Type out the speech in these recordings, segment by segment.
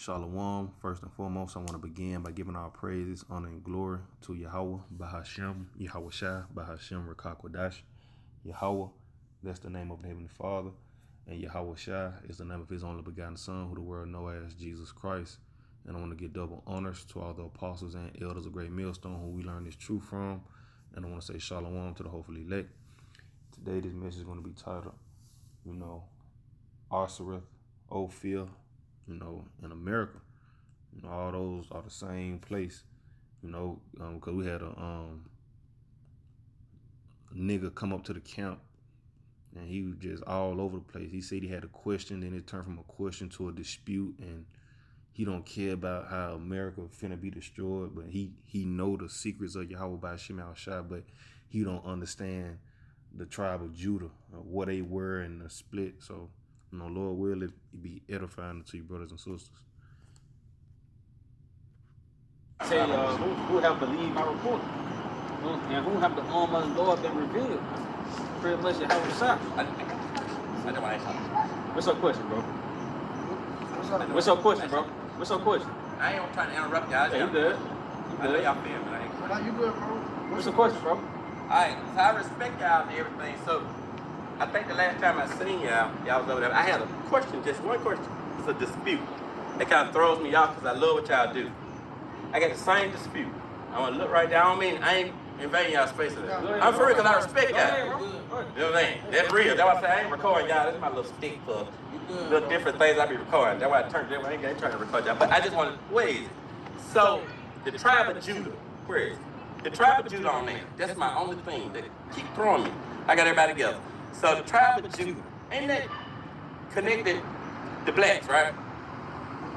Shalom. First and foremost, I want to begin by giving our praises, honor, and glory to Yahweh, Bahashem, Yahweh Shai, Bahashem, Rakakwadash. Yahweh, that's the name of the Heavenly Father, and Yahweh Shai is the name of His only begotten Son, who the world knows as Jesus Christ. And I want to give double honors to all the apostles and elders of Great Millstone who we learn this truth from. And I want to say Shalom to the hopefully elect. Today, this message is going to be titled, Arsareth, Ophir, in America. All those are the same place, because we had a nigga come up to the camp and he was just all over the place. He said he had a question, then it turned from a question to a dispute, and he don't care about how America finna be destroyed, but he know the secrets of Yahweh by Shem Al Shai, but he don't understand the tribe of Judah, what they were and the split. So, Lord will it be edifying to you, brothers and sisters. Tell who have believed my report, and who have the arm of the Lord been revealed. Pretty much how it's shot. What's your question, bro? What's your question, bro? What's your question? I ain't trying to interrupt y'all. Yeah, you good. I know y'all feel me. No, you good, bro. What's your question, bro? Alright, so I respect y'all and everything. So I think the last time I seen y'all was over there. I had a question, just one question. It's a dispute. It kind of throws me off because I love what y'all do. I got the same dispute. I want to look right down. I ain't invading y'all space of that. I'm for real because I respect y'all. You know what I'm saying? That's real. That's why I say I ain't recording y'all. That's my little stick for little different things I be recording. That's why I turned that way. I ain't trying to record y'all. But I just want to, where is it? So, the tribe of Judah, where is it? The tribe of Judah on there. That's my only thing. They keep throwing me. I got everybody together. So, the tribe of Judah, ain't that connected to blacks, right?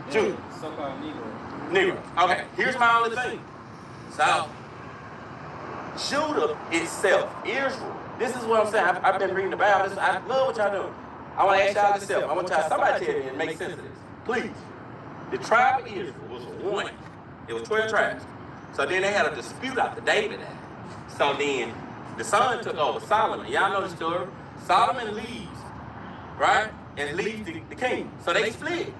Judah. So-called Negro. Okay, here's my only thing. So, Judah itself, Israel. This is what I'm saying. I've been reading the Bible. I love what y'all doing. I want to ask y'all this. I want y'all, somebody tell me and make sense of this. Please. The tribe of Israel was one. It was 12 tribes. So then they had a dispute after David died. So then the son took over, Solomon. Y'all know the story. Solomon leaves, right? And leaves the king. So they split.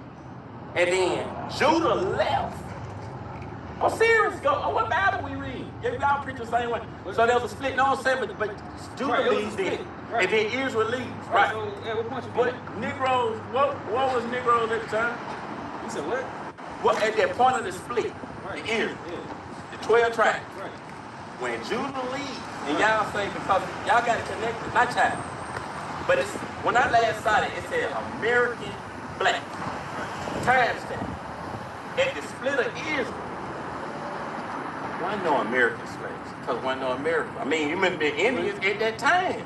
And then Judah left. Oh, serious? What Bible we read? Yeah, y'all preach the same way. So there was a split. No, I'm saying, but Judah leaves then. Right. And then Israel leaves. Right. So, yeah, what point you But Negroes, what was Negroes at the time? You said what? Well, at that point of the split, Right. the Israel, Yeah. the 12 tribes. Right. When Judah leaves, and y'all say because y'all got it connected, not child. But it's when I last saw it, it said American black. Time stamp. At the split of Israel, wasn't no American slaves. Because wasn't no American. I mean, you remember the Indians at that time.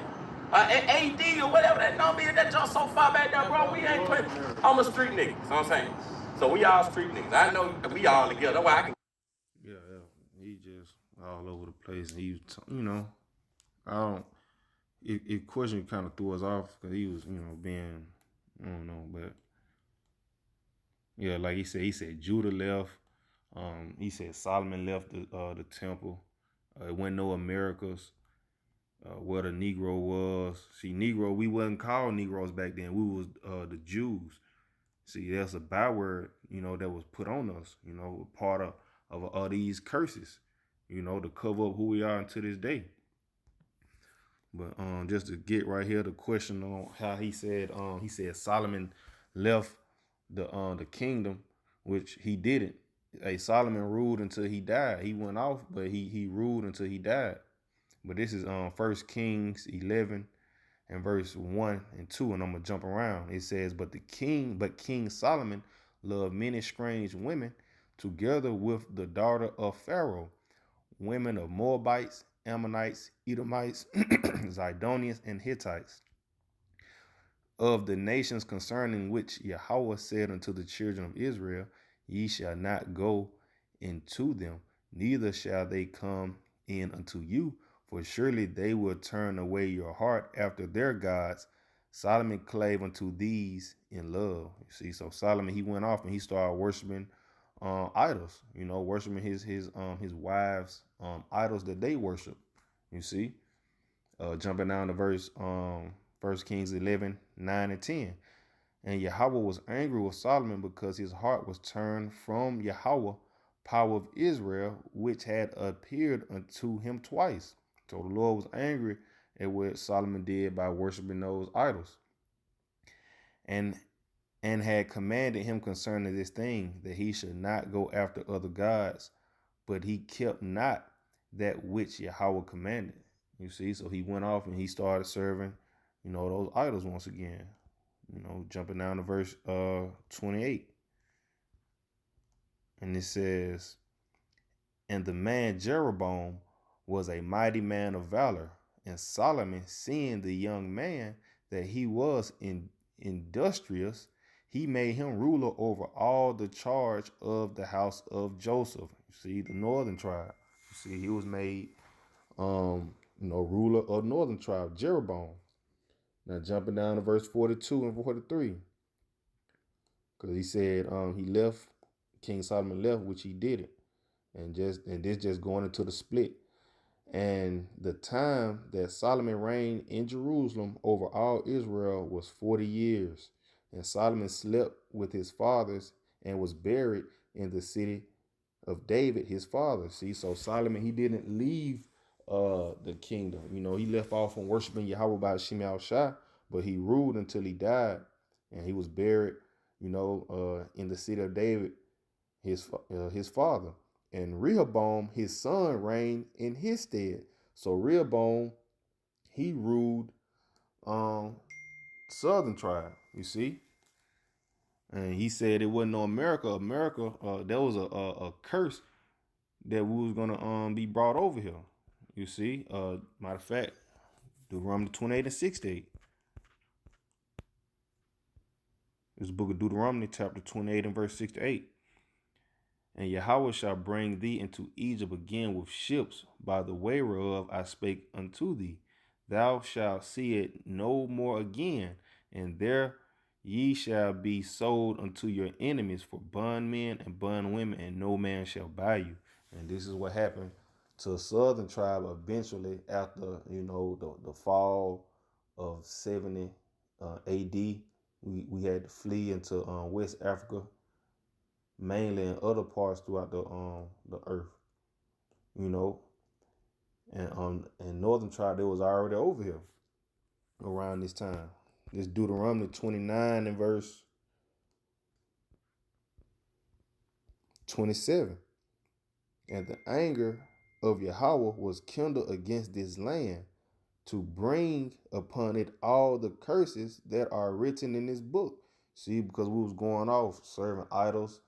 AD or whatever that number is, that just so far back there, bro. We ain't playing. I'm a street nigga. You know what I'm saying? So we all street niggas. I know we all together. That's why I can. Yeah. He just all over the place. And he was, I don't. It question kind of threw us off because he was, being, I don't know, but yeah, like he said Judah left. He said Solomon left the temple. It wasn't no Americas. Where the Negro was. See, Negro, we wasn't called Negroes back then. We was the Jews. See, that's a byword, that was put on us, part of these curses, to cover up who we are to this day. But just to get right here, the question on how he said Solomon left the kingdom, which he didn't. Solomon ruled until he died. He went off, but he ruled until he died. But this is 1 Kings 11 and verse 1 and 2, and I'm going to jump around. It says, But King Solomon loved many strange women, together with the daughter of Pharaoh, women of Moabites, Ammonites, Edomites, Zidonians, and Hittites, of the nations concerning which Yahweh said unto the children of Israel, Ye shall not go into them, neither shall they come in unto you, for surely they will turn away your heart after their gods. Solomon clave unto these in love. You see, so Solomon, he went off and he started worshiping idols, worshiping his wives' idols that they worship. You see, jumping down to verse 1 Kings 11, 9 and 10. And Yahweh was angry with Solomon because his heart was turned from Yahweh, power of Israel, which had appeared unto him twice. So the Lord was angry at what Solomon did by worshiping those idols. And had commanded him concerning this thing, that he should not go after other gods, but he kept not that which Yahweh commanded. You see, so he went off and he started serving, those idols once again. Jumping down to verse 28. And it says, and the man Jeroboam was a mighty man of valor, and Solomon, seeing the young man that he was industrious, he made him ruler over all the charge of the house of Joseph. You see, the northern tribe. You see, he was made ruler of northern tribe, Jeroboam. Now jumping down to verse 42 and 43. Because he said he left, King Solomon left, which he did it. And this just going into the split. And the time that Solomon reigned in Jerusalem over all Israel was 40 years. And Solomon slept with his fathers and was buried in the city of David, his father. See, so Solomon, he didn't leave the kingdom. He left off from worshiping Yahweh by Shem Al Shah, but he ruled until he died. And he was buried, in the city of David, his father. And Rehoboam, his son, reigned in his stead. So Rehoboam, he ruled southern tribe, you see. And he said it wasn't no America. America, there was a curse that we was gonna be brought over here. You see. Matter of fact, Deuteronomy 28 and 68. This is the book of Deuteronomy, chapter 28 and verse 6 to 8. And Yahweh shall bring thee into Egypt again with ships, by the way whereof I spake unto thee. Thou shalt see it no more again, and there ye shall be sold unto your enemies for bondmen and bondwomen, and no man shall buy you. And this is what happened to a southern tribe eventually after, the fall of 70 AD. We had to flee into West Africa, mainly in other parts throughout the earth, and northern tribe, they was already over here around this time. This Deuteronomy 29 and verse 27. And the anger of Yahweh was kindled against this land, to bring upon it all the curses that are written in this book. See, because we was going off serving idols,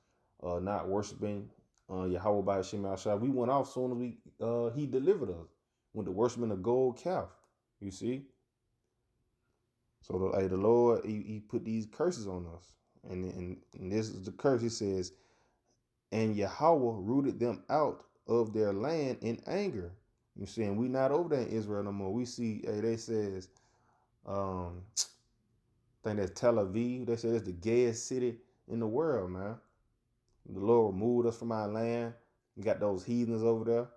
not worshiping Yahweh by Shem Al Shah. We went off soon as he delivered us. Went to worshiping a gold calf. You see. So the Lord, he put these curses on us, and this is the curse. He says, and Yahweh rooted them out of their land in anger. You see, and we not over there in Israel no more. We see, they says, I think that's Tel Aviv. They say it's the gayest city in the world, man. The Lord removed us from our land. We got those heathens over there.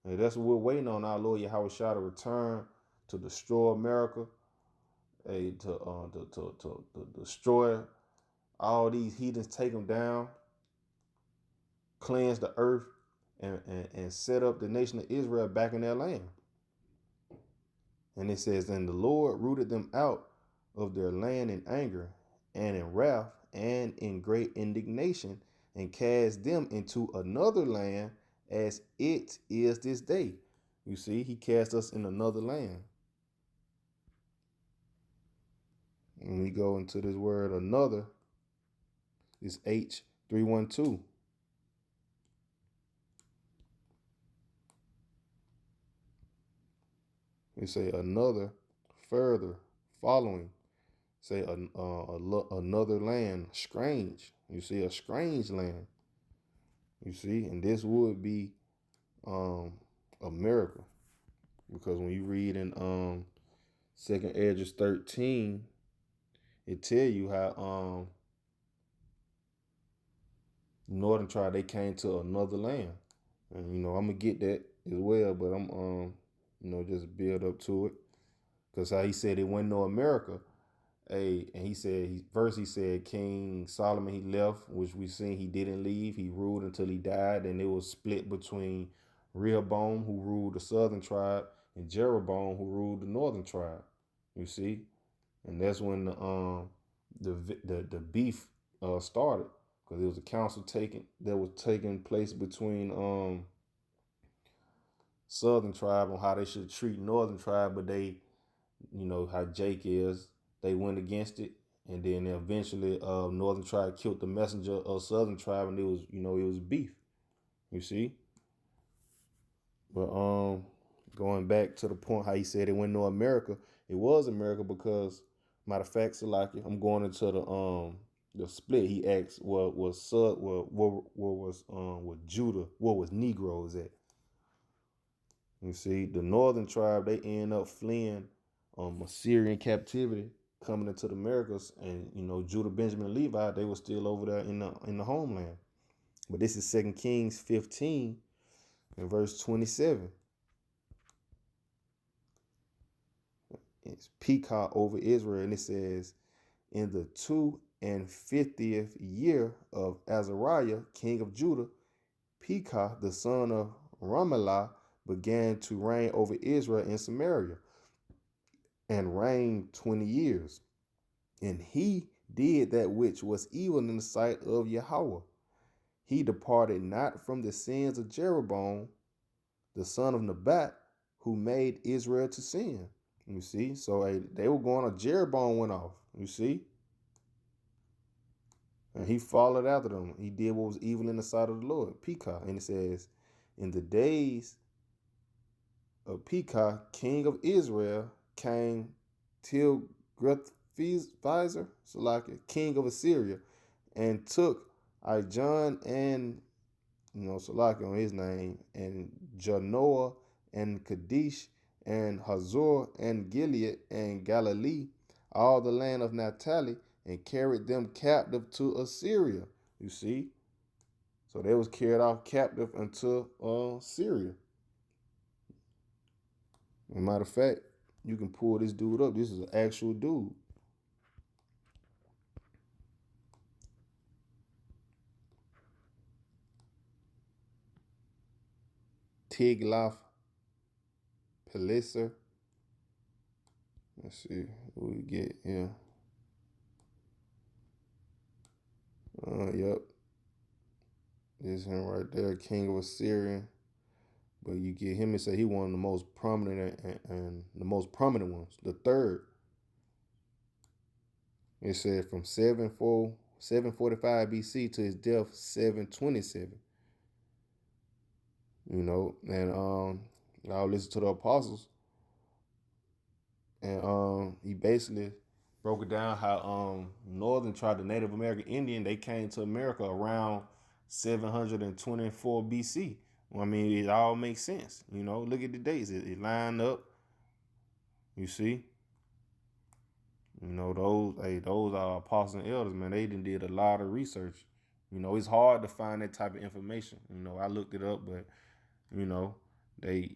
And that's what we're waiting on our Lord Yahweh Shah to return to destroy America, to destroy all these heathens, take them down, cleanse the earth, and set up the nation of Israel back in their land. And it says, and the Lord rooted them out of their land in anger and in wrath and in great indignation, and cast them into another land as it is this day. You see, he cast us in another land. When we go into this word another, it's H312. We say another, further, following. Say another land, strange. You see, a strange land. You see, and this would be America, because when you read in 2nd Esdras 13, it tell you how northern tribe, they came to another land, and I'm gonna get that as well, but I'm just build up to it, because how he said it wasn't no America And he said, first he said King Solomon, he left, which we seen he didn't leave. He ruled until he died, and it was split between Rehoboam, who ruled the southern tribe, and Jeroboam, who ruled the northern tribe. You see, and that's when the beef started, because it was a council that was taking place between southern tribe on how they should treat northern tribe, but they, you know how Jake is, they went against it, and then eventually northern tribe killed the messenger of southern tribe, and it was beef. You see, but going back to the point how he said it went to America, it was America because, matter of fact, Salaki, I'm going into the split. He asked what was Judah, what was Negroes at. You see, the northern tribe, they end up fleeing Assyrian captivity, coming into the Americas, and Judah, Benjamin, and Levi, they were still over there in the homeland. But this is 2 Kings 15 and verse 27. It's Pekah over Israel, and it says, in the 52nd year of Azariah, king of Judah, Pekah, the son of Ramelah, began to reign over Israel in Samaria, and reigned 20 years. And he did that which was evil in the sight of Yahweh. He departed not from the sins of Jeroboam, the son of Nebat, who made Israel to sin. You see, so they were going on. Jeroboam went off. You see, and he followed after them. He did what was evil in the sight of the Lord. Pekah, and it says, in the days of Pekah, king of Israel, came Tilgath-Pileser, king of Assyria, and took Ijon and Salaki on his name, and Janoah and Kadesh and Hazor and Gilead and Galilee, all the land of Naphtali, and carried them captive to Assyria. You see, so they was carried off captive unto Syria. As a matter of fact, you can pull this dude up. This is an actual dude. Tiglath-Pileser. Let's see what we get here. Yep. This him right there, king of Assyria. But you get him and say he one of the most prominent and the most prominent ones. The third. It said from 745 BC to his death 727. And I'll listen to the apostles, and he basically broke it down how northern tribe, the Native American Indian, they came to America around 724 BC. Well, I mean, it all makes sense. Look at the dates. It lined up. You see? Those are apostles and elders, man. They did a lot of research. It's hard to find that type of information. I looked it up, but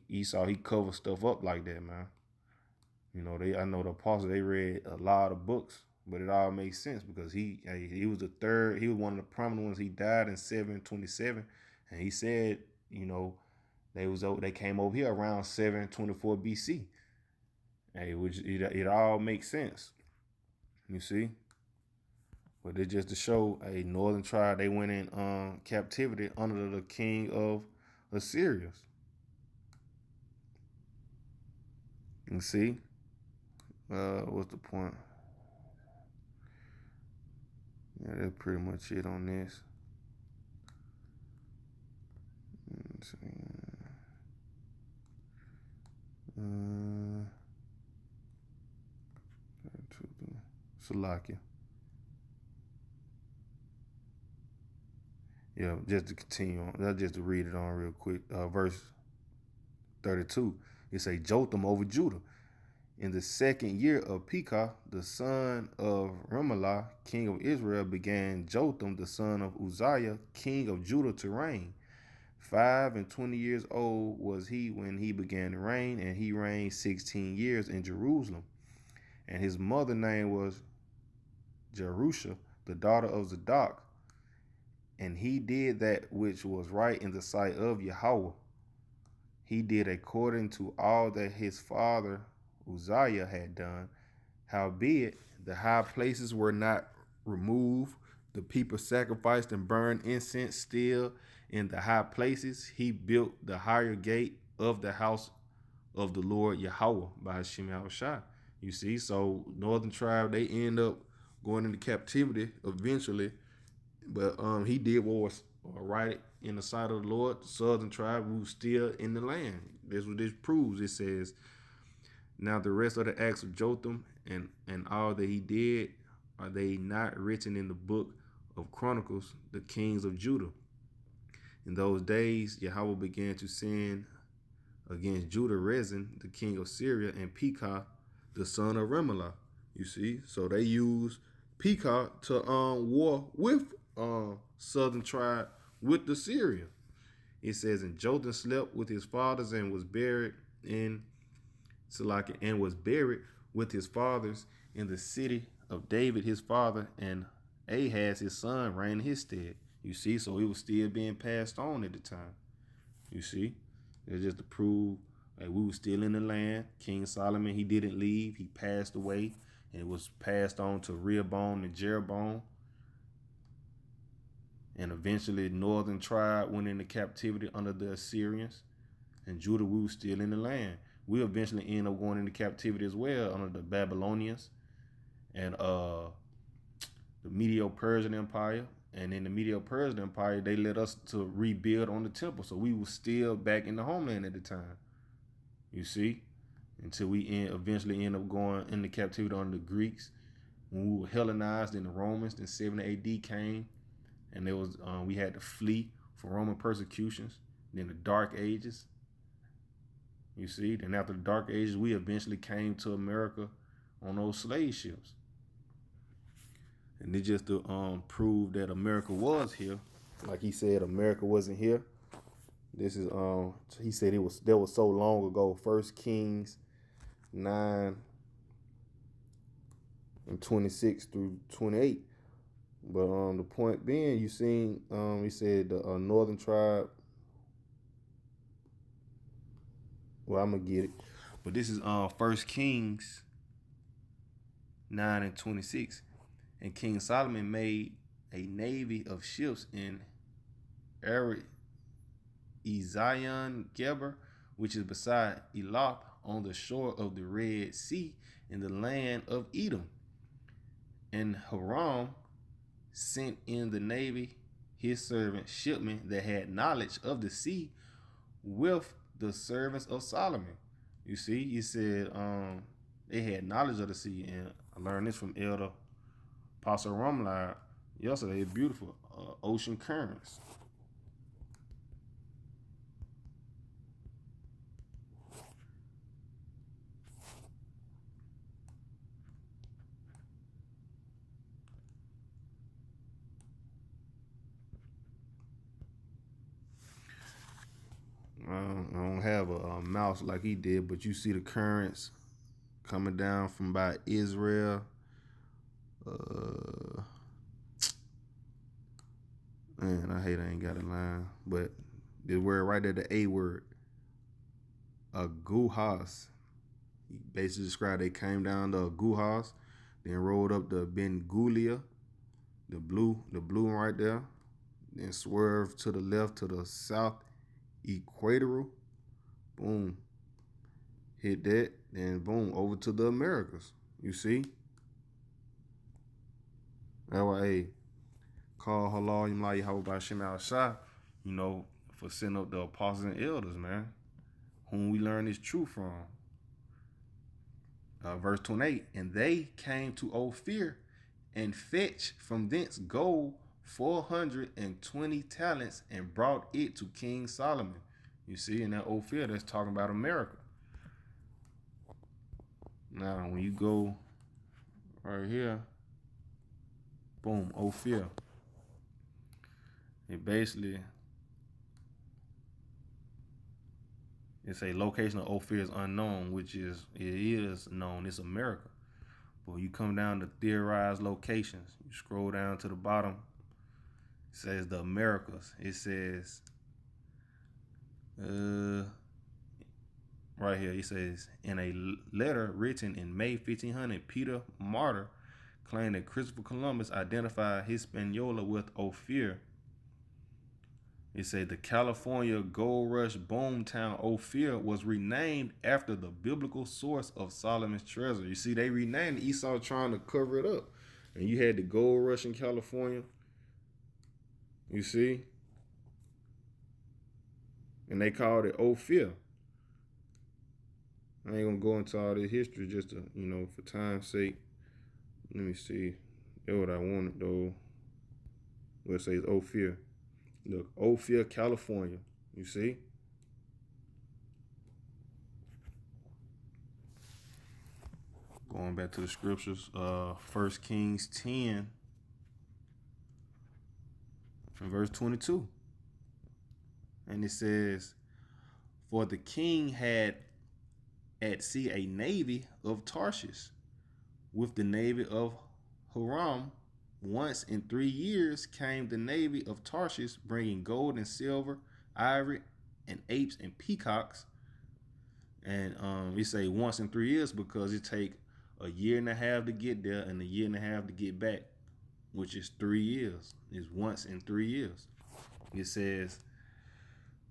Esau, he covered stuff up like that, man. I know the apostles, they read a lot of books, but it all makes sense because he was the third. He was one of the prominent ones. He died in 727, and he said, they came over here around 724 BC. Which it all makes sense. You see, but it's just to show a northern tribe, they went in captivity under the king of Assyria. You see, what's the point? Yeah, that's pretty much it on this. Salakia. Yeah, just to continue on, just to read it on real quick. Verse 32, it say Jotham over Judah. In the second year of Pekah, the son of Ramelah, king of Israel, began Jotham, the son of Uzziah, king of Judah, to reign. 25 years old was he when he began to reign, and he reigned 16 years in Jerusalem. And his mother's name was Jerusha, the daughter of Zadok, and he did that which was right in the sight of Yahweh. He did according to all that his father Uzziah had done. Howbeit, the high places were not removed. The people sacrificed and burned incense still in the high places. He built the higher gate of the house of the Lord Yahweh by Hashem Yahushua. You see, so northern tribe, they end up going into captivity eventually. But he did what was right in the sight of the Lord. The southern tribe who was still in the land. That's what this proves. It says, now the rest of the acts of Jotham and all that he did, are they not written in the book of Chronicles, the kings of Judah? In those days, Yahweh began to send against Judah Rezin, the king of Syria, and Pekah, the son of Remelah. You see, so they used Pekah to war with southern tribe with the Syria. It says, and Jotham slept with his fathers and was buried in Salaki, and was buried with his fathers in the city of David his father, and Ahaz his son reigned in his stead. You see, so it was still being passed on at the time. You see, it's just to prove that we were still in the land. King Solomon, he didn't leave. He passed away, and it was passed on to Rehoboam and Jeroboam. And eventually, northern tribe went into captivity under the Assyrians, and Judah, we were still in the land. We eventually end up going into captivity as well under the Babylonians and the Medo-Persian Empire. And in the Medo-Persian Empire, they led us to rebuild on the temple. So we were still back in the homeland at the time. You see? Until we eventually end up going into captivity under the Greeks. When we were Hellenized, then the Romans, then 70 AD came. And there was we had to flee from Roman persecutions. Then the Dark Ages. You see? Then after the Dark Ages, we eventually came to America on those slave ships. And it's just to prove that America was here. Like he said, America wasn't here. This is he said that was so long ago. 1 Kings 9 and 26 through 28. But the point being, you seen he said the northern tribe. Well, I'm gonna get it. But this is 1 Kings 9 and 26. And King Solomon made a navy of ships in Ezion Geber, which is beside Elop, on the shore of the Red Sea, in the land of Edom. And Hiram sent in the navy his servant shipmen that had knowledge of the sea with the servants of Solomon. You see, he said they had knowledge of the sea, and I learned this from Elder Pastor Rumlard yesterday. It's beautiful. Ocean currents. I don't have a mouse like he did, but you see the currents coming down from by Israel. Man, I hate I ain't got a line, but the word right there, the A word, Aguhas. He basically described they came down to Aguhas, then rolled up to Ben Gulia, the blue one right there, then swerved to the left to the south equatorial, boom, hit that, then boom, over to the Americas. You see? That's why, hey, call halal Yimla Yahweh by Shem Al Shah, you know, for sending up the apostles and elders, man, whom we learn this truth from. Verse 28, and they came to Ophir and fetched from thence gold 420 talents and brought it to King Solomon. You see, in that Ophir, that's talking about America. Now, when you go right here, boom, Ophir. It basically, it's a location of Ophir is unknown, which is, it is known, it's America. But when you come down to theorized locations, you scroll down to the bottom, it says the Americas. It says, right here, it says, in a letter written in May 1500, Peter Martyr claimed that Christopher Columbus identified Hispaniola with Ophir. It said the California gold rush boom town Ophir was renamed after the biblical source of Solomon's treasure. You see, they renamed it. Esau trying to cover it up. And you had the gold rush in California. You see? And they called it Ophir. I ain't gonna go into all this history just to, for time's sake. Let me see. That's what I wanted though. Let's say it's Ophir. Look, Ophir, California. You see? Going back to the scriptures, 1 Kings 10, from verse 22. And it says, for the king had at sea a navy of Tarshish, with the navy of Huram. Once in 3 years came the navy of Tarshish, bringing gold and silver, ivory, and apes and peacocks. And we say once in 3 years because it take a year and a half to get there and a year and a half to get back, which is 3 years. It's once in 3 years. It says,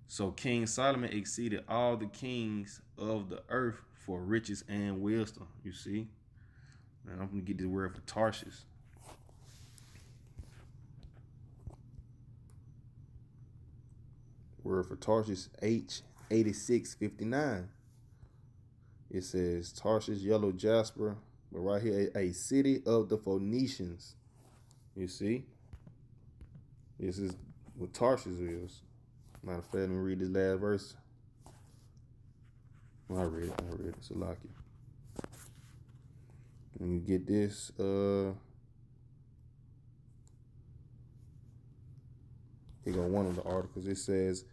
so King Solomon exceeded all the kings of the earth for riches and wisdom. You see? And I'm going to get this word for Tarshish. Word for Tarshish, H8659. It says Tarshish, yellow jasper, but right here, a city of the Phoenicians. You see? This is what Tarshish is. Matter of fact, let me read this last verse. I read it. Salakia. When you get this, here go one of the articles. It says,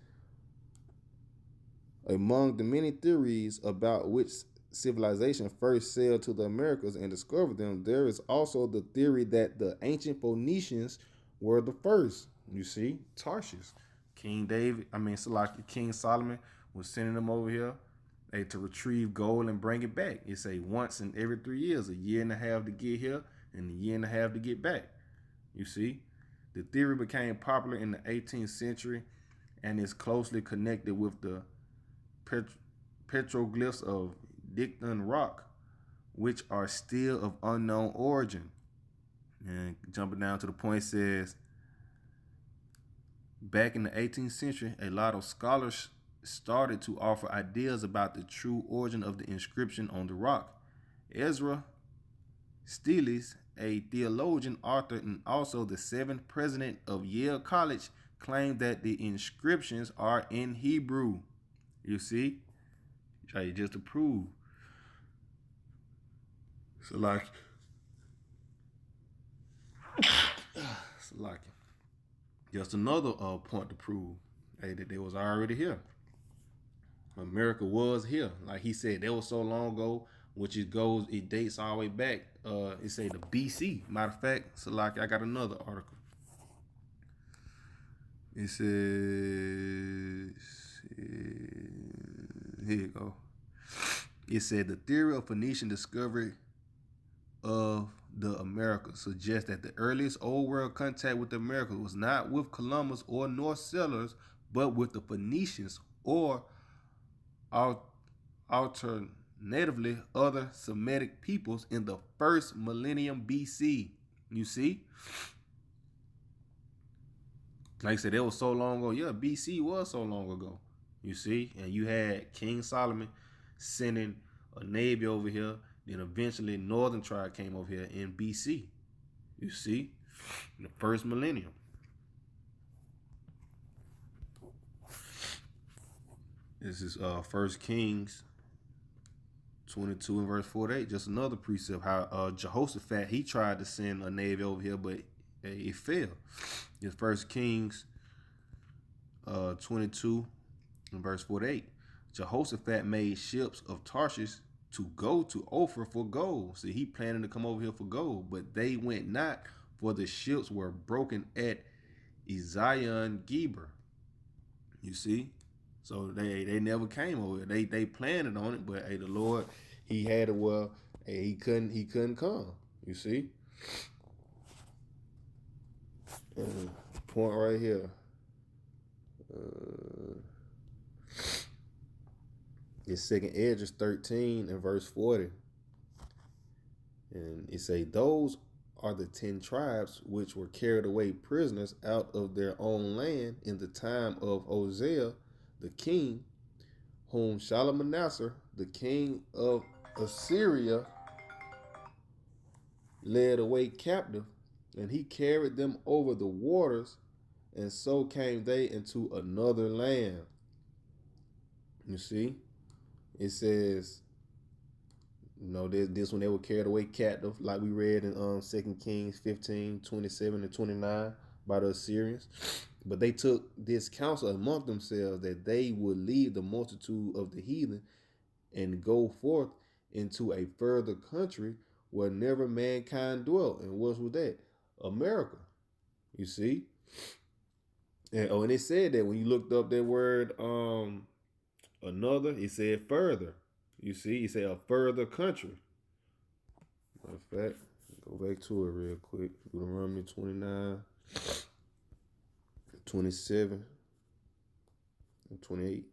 among the many theories about which civilization first sailed to the Americas and discovered them, there is also the theory that the ancient Phoenicians were the first. You see, Tarshish. King Solomon was sending them over here to retrieve gold and bring it back. It say once in every 3 years, a year and a half to get here and a year and a half to get back. You see, the theory became popular in the 18th century and is closely connected with the petroglyphs of Dicton Rock, which are still of unknown origin. And jumping down to the point, says, back in the 18th century, a lot of scholars started to offer ideas about the true origin of the inscription on the rock. Ezra Stiles, a theologian, author, and also the 7th president of Yale College, claimed that the inscriptions are in Hebrew. You see? Just to prove. So like just another point to prove that they was already here. America was here. Like he said, that was so long ago, it dates all the way back. It say the BC. Matter of fact, so like I got another article. It says, here you go. It said the theory of Phoenician discovery of the Americas suggests that the earliest old world contact with the Americas was not with Columbus or North settlers, but with the Phoenicians or alternatively other Semitic peoples in the first millennium BC. You see? Like I said, it was so long ago. Yeah, BC was so long ago. You see? And you had King Solomon sending a navy over here. Then eventually Northern tribe came over here in BC. You see? In the first millennium. This is 1 Kings 22 and verse 48. Just another precept how Jehoshaphat, he tried to send a navy over here, but it failed. It's 1 Kings 22 and verse 48. Jehoshaphat made ships of Tarshish to go to Ophir for gold. See, he planning to come over here for gold, but they went not, for the ships were broken at Ezion Geber. You see? So they never came over here. They planned on it, but hey, the Lord, he had it well, hey, he couldn't come. You see? And point right here. It's second Esdras 13 and verse 40. And it say, those are the 10 tribes which were carried away prisoners out of their own land in the time of Hosea the king, whom Shalmaneser, the king of Assyria, led away captive, and he carried them over the waters, and so came they into another land. You see? It says, this one they were carried away captive, like we read in 2 Kings 15, 27 and 29 by the Assyrians. But they took this counsel among themselves that they would leave the multitude of the heathen and go forth into a further country where never mankind dwelt. And what was that? America. You see? And it said that when you looked up that word another, it said further. You see, it said a further country. Matter of fact, go back to it real quick. Deuteronomy 29, 27, and 28.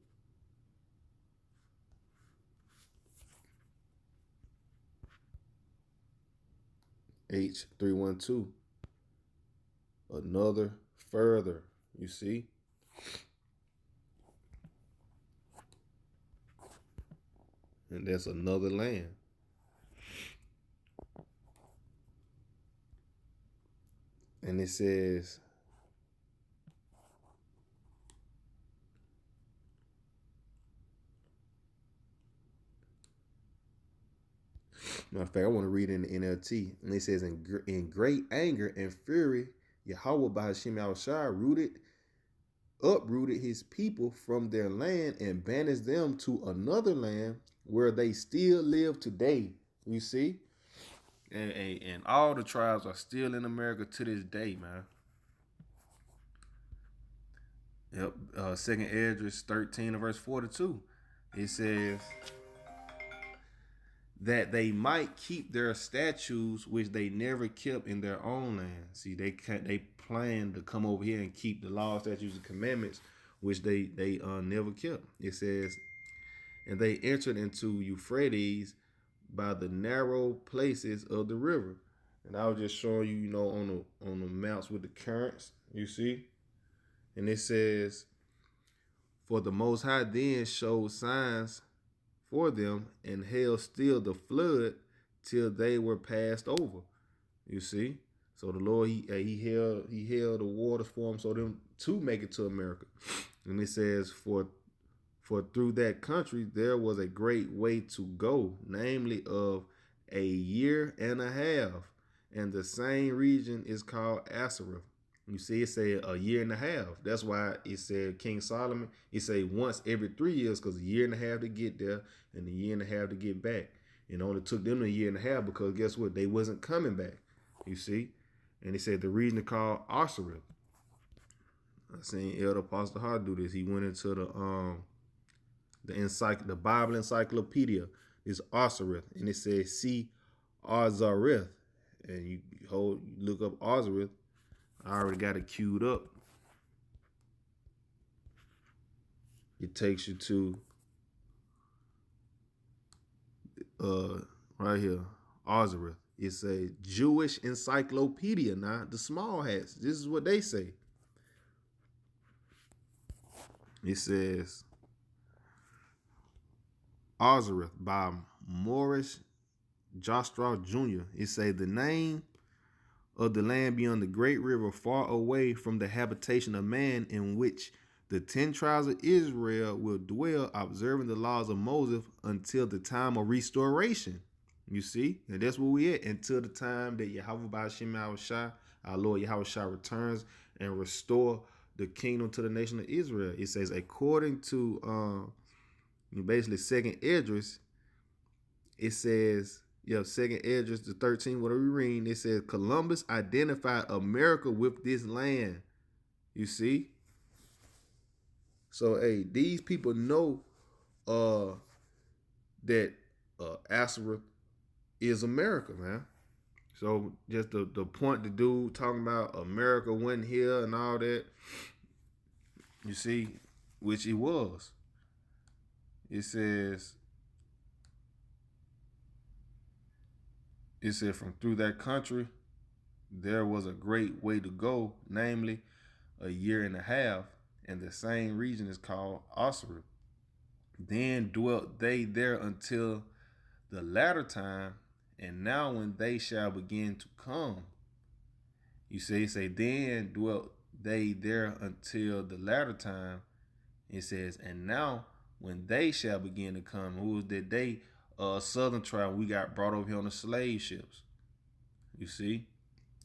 H312. Another further. You see? And that's another land. And it says, matter of fact, I want to read it in the NLT. And it says, in great anger and fury, Yahweh by Hashem Yahushua uprooted his people from their land and banished them to another land where they still live today. You see? And all the tribes are still in America to this day, man. Yep. Second Esdras 13 and verse 42. It says that they might keep their statutes which they never kept in their own land. See, they plan to come over here and keep the laws, statutes, and commandments which they never kept. It says, and they entered into Euphrates by the narrow places of the river. And I was just showing you, on the maps with the currents, you see. And it says, for the Most High then showed signs for them and held still the flood till they were passed over. You see. So the Lord, he held the waters for them, so them to make it to America. And it says, for through that country there was a great way to go, namely of a year and a half, and the same region is called Arsareth. You see, it said a year and a half. That's why it said King Solomon, it said once every 3 years, because a year and a half to get there and a year and a half to get back. And it only took them a year and a half because guess what? They wasn't coming back. You see? And he said the region is called Arsareth. I seen Elder Apostle Hart do this. He went into the Bible Encyclopedia. It's Arsareth, and it says see Arsareth, and you look up Arsareth. I already got it queued up. It takes you to right here, Arsareth. It's a Jewish encyclopedia. Now the small hats. This is what they say. It says Arsareth by Morris Jostrow Jr. It say the name of the land beyond the great river, far away from the habitation of man, in which the 10 tribes of Israel will dwell, observing the laws of Moses until the time of restoration. You see? And that's where we at, until the time that Yahweh by Hashem Yahushua, our Lord Yahushua, returns and restore the kingdom to the nation of Israel. It says, according to basically second Esdras, it says, second Esdras the 13th, what are we reading? It says Columbus identified America with this land. You see? So hey, these people know that Arsareth is America, man. So just the point the dude talking about America went here and all that, you see, which it was. It said from through that country, there was a great way to go, namely a year and a half, and the same region is called Arsareth. Then dwelt they there until the latter time, and now when they shall begin to come. You see, it say, then dwelt they there until the latter time. It says, and now when they shall begin to come, who is that they? Southern tribe, we got brought over here on the slave ships. You see?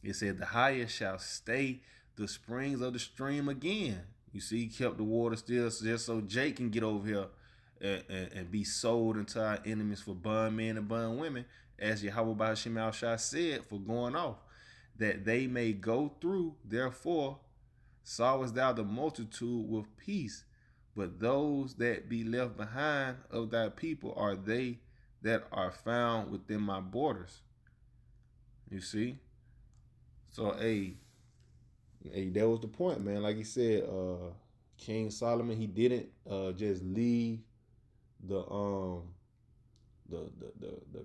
It said, the highest shall stay the springs of the stream again. You see, he kept the water still just so Jake can get over here and be sold into our enemies for bondmen and bondwomen, as Yahweh Ba'ashim al-Shah said, for going off, that they may go through. Therefore, sawest thou the multitude with peace, but those that be left behind of thy people are they that are found within my borders. You see? So, hey, that was the point, man. Like he said, King Solomon, he didn't just leave the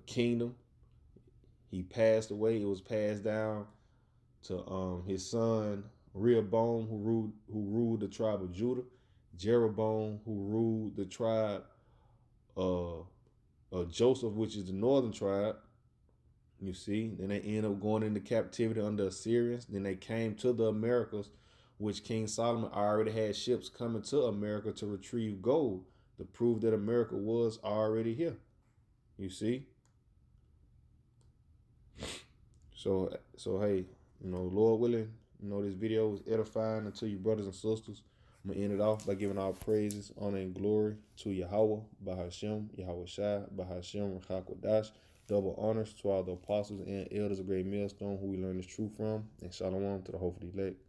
kingdom. He passed away. It was passed down to his son Rehoboam, who ruled the tribe of Judah, Jeroboam, who ruled the tribe of Joseph, which is the northern tribe. You see, then they end up going into captivity under Assyrians. Then they came to the Americas, which King Solomon already had ships coming to America to retrieve gold to prove that America was already here. You see? So hey, Lord willing, this video was edifying unto you brothers and sisters. I'm going to end it off by giving all praises, honor, and glory to Yahweh, Bahashem, Yahweh Shai, Bahashem, Rachakodash. Double honors to all the apostles and elders of Great Millstone who we learn this truth from. And shalom to the hopefully elect.